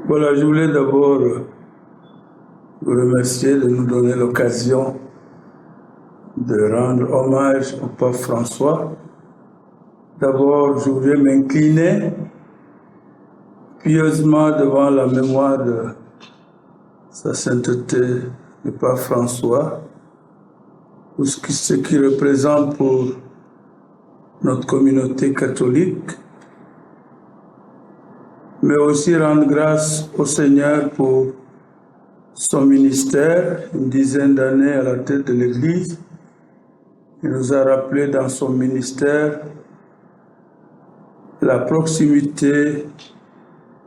Voilà, je voulais d'abord vous remercier de nous donner l'occasion de rendre hommage au pape François. D'abord, je voulais m'incliner pieusement devant la mémoire de sa sainteté, le pape François, pour ce qui représente pour notre communauté catholique, mais aussi rendre grâce au Seigneur pour son ministère, une dizaine d'années à la tête de l'Église. Il nous a rappelé dans son ministère la proximité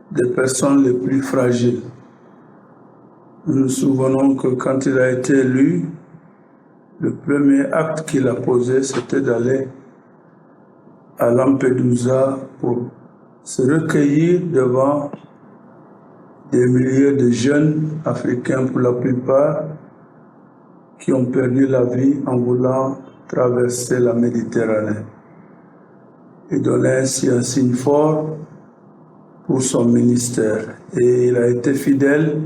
des personnes les plus fragiles. Nous nous souvenons que quand il a été élu, le premier acte qu'il a posé, c'était d'aller à Lampedusa pour se recueillir devant des milliers de jeunes africains, pour la plupart, qui ont perdu la vie en voulant traverser la Méditerranée. Il donnait ainsi un signe fort pour son ministère. Et il a été fidèle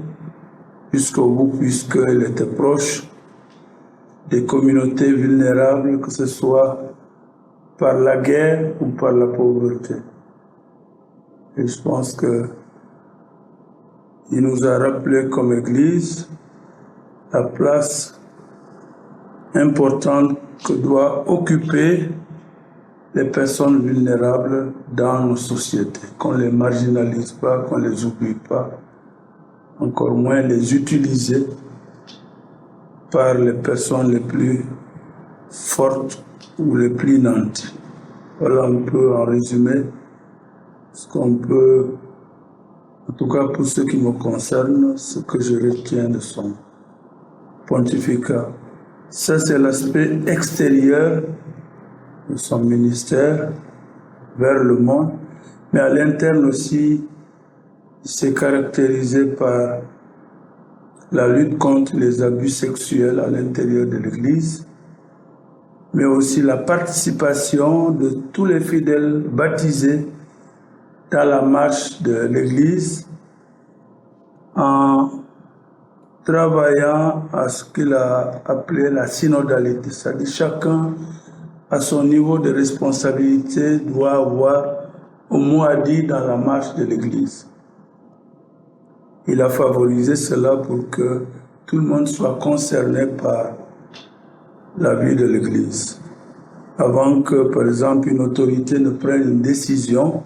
jusqu'au bout, puisqu'il était proche des communautés vulnérables, que ce soit par la guerre ou par la pauvreté. Et je pense qu'il nous a rappelé comme Église la place importante que doivent occuper les personnes vulnérables dans nos sociétés, qu'on ne les marginalise pas, qu'on ne les oublie pas, encore moins les utiliser par les personnes les plus fortes ou les plus nantis. Voilà un peu en résumé ce qu'on peut, en tout cas pour ce qui me concerne, ce que je retiens de son pontificat. Ça, c'est l'aspect extérieur de son ministère vers le monde, mais à l'interne aussi, il s'est caractérisé par la lutte contre les abus sexuels à l'intérieur de l'Église, mais aussi la participation de tous les fidèles baptisés dans la marche de l'Église en travaillant à ce qu'il a appelé la synodalité, c'est-à-dire chacun à son niveau de responsabilité doit avoir un mot à dire dans la marche de l'Église. Il a favorisé cela pour que tout le monde soit concerné par la vie de l'Église. Avant que, par exemple, une autorité ne prenne une décision,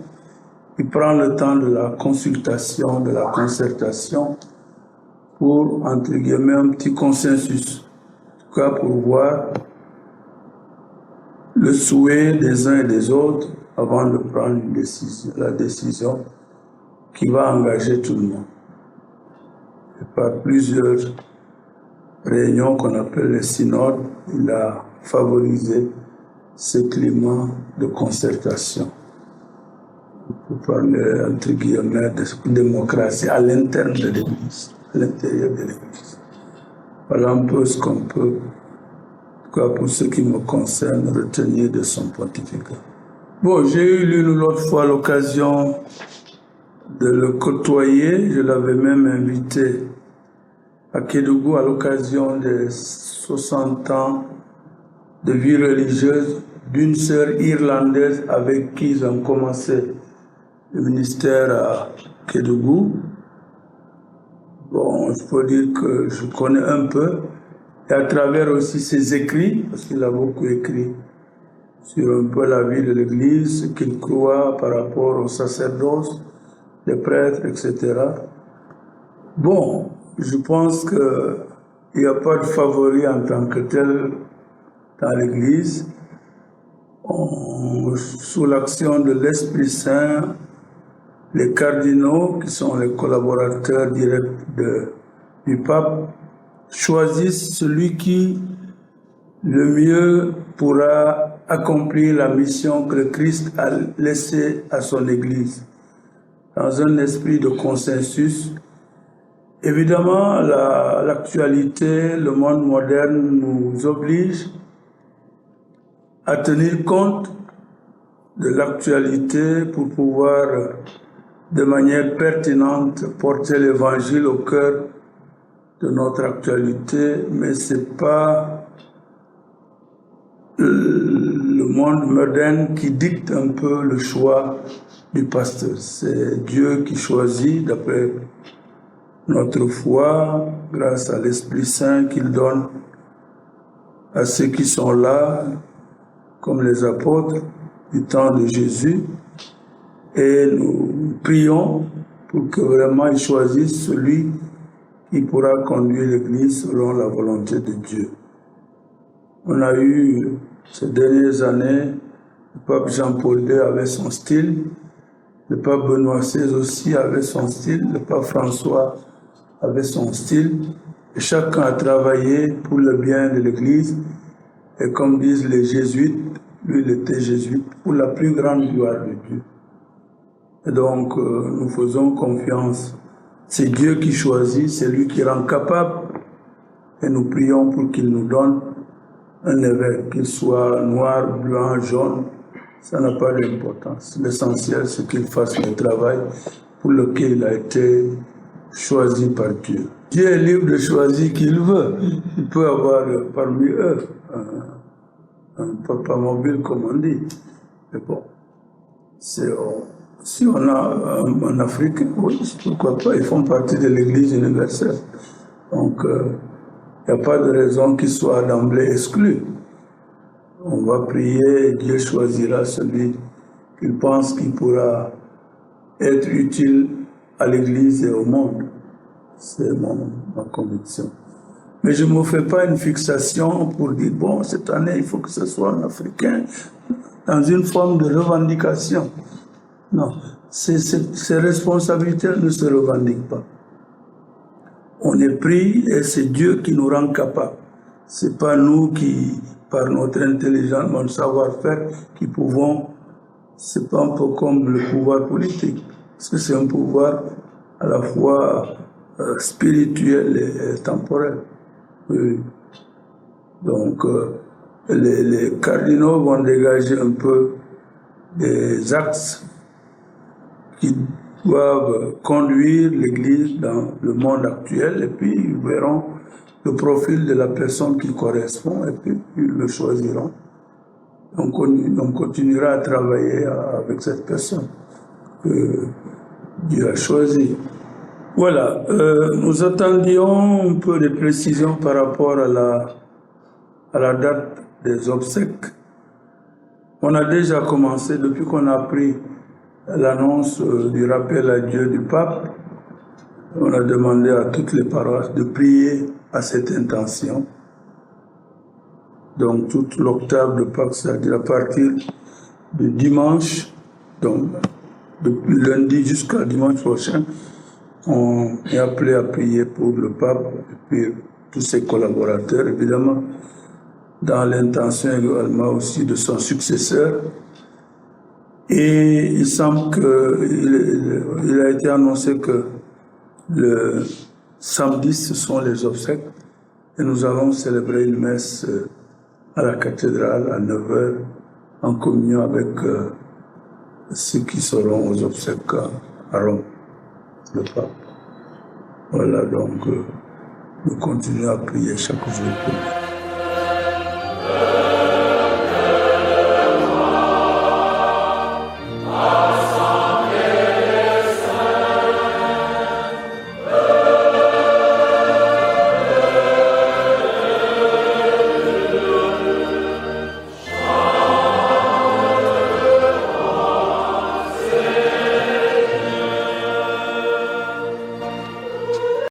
il prend le temps de la consultation, de la concertation, pour, entre guillemets, un petit consensus. En tout cas, pour voir le souhait des uns et des autres avant de prendre une décision, la décision qui va engager tout le monde. Et par plusieurs réunions qu'on appelle les synodes, il a favorisé ce climat de concertation. On peut parler, entre guillemets, de démocratie à l'interne de l'Église, à l'intérieur de l'Église. Voilà un peu ce qu'on peut, en tout cas pour ce qui me concerne, retenir de son pontificat. Bon, j'ai eu l'une ou l'autre fois l'occasion de le côtoyer. Je l'avais même invité à Kédougou à l'occasion des 60 ans de vie religieuse d'une sœur irlandaise avec qui ils ont commencé le ministère à Kédougou. Bon, je peux dire que je connais un peu, et à travers aussi ses écrits, parce qu'il a beaucoup écrit sur un peu la vie de l'Église, ce qu'il croit par rapport au sacerdoce, les prêtres, etc. Bon, je pense qu'il n'y a pas de favori en tant que tel dans l'Église. Sous l'action de l'Esprit Saint, les cardinaux, qui sont les collaborateurs directs du pape, choisissent celui qui le mieux pourra accomplir la mission que le Christ a laissée à son Église, dans un esprit de consensus. Évidemment, l'actualité, le monde moderne nous oblige à tenir compte de l'actualité pour pouvoir de manière pertinente, porter l'évangile au cœur de notre actualité, mais ce n'est pas le monde moderne qui dicte un peu le choix du pasteur. C'est Dieu qui choisit d'après notre foi, grâce à l'Esprit Saint qu'il donne à ceux qui sont là, comme les apôtres du temps de Jésus. Et nous prions pour que vraiment ils choisissent celui qui pourra conduire l'Église selon la volonté de Dieu. On a eu ces dernières années, le pape Jean-Paul II avait son style, le pape Benoît XVI aussi avait son style, le pape François avait son style, et chacun a travaillé pour le bien de l'Église, et comme disent les jésuites, lui il était jésuite, pour la plus grande gloire de Dieu. Et donc nous faisons confiance, c'est Dieu qui choisit, c'est lui qui rend capable, et nous prions pour qu'il nous donne un évêque, qu'il soit noir, blanc, jaune, ça n'a pas d'importance. L'essentiel, c'est qu'il fasse le travail pour lequel il a été choisi par Dieu. Dieu est libre de choisir qui il veut. Il peut avoir parmi eux un papa mobile, comme on dit. Mais bon, si on a un Africain, oui, pourquoi pas, ils font partie de l'Église universelle. Donc, il n'y a pas de raison qu'ils soient d'emblée exclus. On va prier et Dieu choisira celui qu'il pense qu'il pourra être utile à l'Église et au monde. C'est ma conviction. Mais je ne me fais pas une fixation pour dire, bon, cette année, il faut que ce soit un Africain, dans une forme de revendication. Non, ces responsabilités ne se revendiquent pas. On est pris et c'est Dieu qui nous rend capables. Ce n'est pas nous qui, par notre intelligence, notre savoir-faire, qui pouvons. Ce n'est pas un peu comme le pouvoir politique, parce que c'est un pouvoir à la fois spirituel et temporel. Oui. Donc, les cardinaux vont dégager un peu des axes qui doivent conduire l'Église dans le monde actuel, et puis ils verront le profil de la personne qui correspond, et puis ils le choisiront. Donc on continuera à travailler avec cette personne que Dieu a choisie. Voilà, nous attendions un peu de précisions par rapport à la date des obsèques. On a déjà commencé, depuis qu'on a pris l'annonce du rappel à Dieu du pape, on a demandé à toutes les paroisses de prier à cette intention. Donc toute l'octave de Pâques, c'est-à-dire à partir de dimanche, donc depuis lundi jusqu'à dimanche prochain, on est appelé à prier pour le pape et puis tous ses collaborateurs, évidemment, dans l'intention également aussi de son successeur. Et il semble qu'il a été annoncé que le samedi, ce sont les obsèques, et nous allons célébrer une messe à la cathédrale à 9h, en communion avec ceux qui seront aux obsèques à Rome, le pape. Voilà, donc nous continuons à prier chaque jour pour lui.